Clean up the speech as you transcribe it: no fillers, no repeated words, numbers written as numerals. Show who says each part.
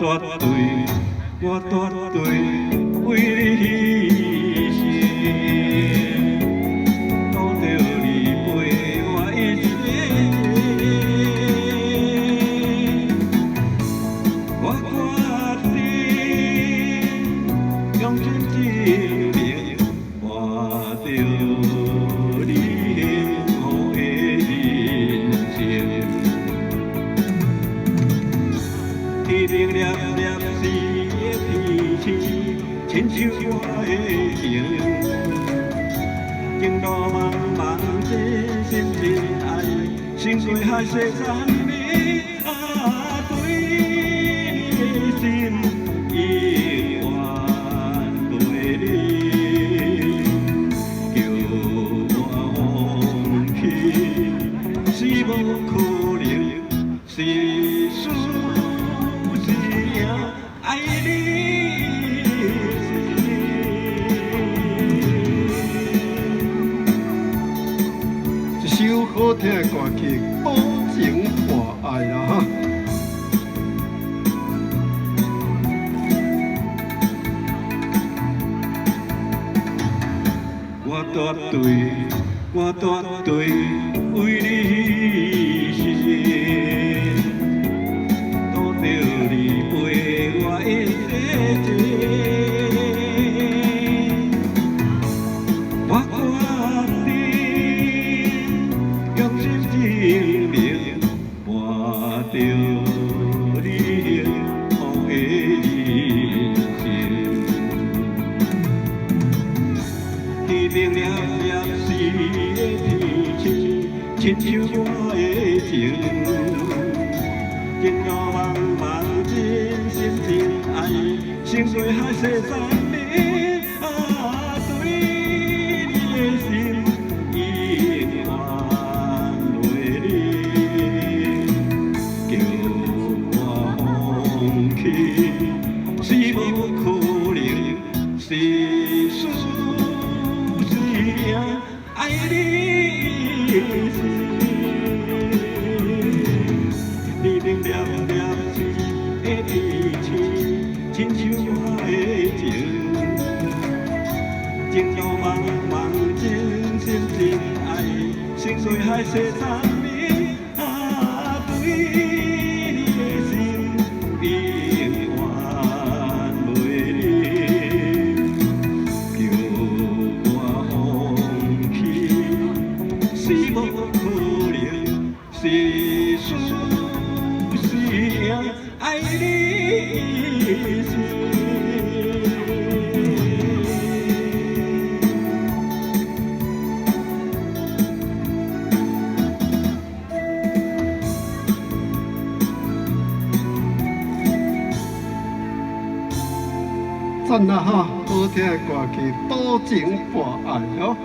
Speaker 1: 多对，我多对为你心，到着你陪我一生，我决定用真情命换着你幸福的人生。天顶亮亮是的天气，亲像我的情，经路茫茫真心真爱，心碎海誓山盟啊，对你的心永远袂离，叫我放弃是无可能，是输。爱你一首好听的歌曲，多情博爱啦哈。我绝对为你牺牲。你陪我一世情，我决定用真情命换着你幸福的人生。天顶亮亮是的天气，亲像我的情。经路茫茫真心真爱，心碎海誓山盟啊，对你的心永远袂离，叫我放弃是无可能，是输是赢，爱你是。天顶亮亮是的天气，亲像我的情。情路茫茫真心真爱，心碎海誓山盟啊，对你的心永远袂离，叫我放弃是无可能，是输。爱你是。赞啦哈，好听的歌曲，多情博爱哦。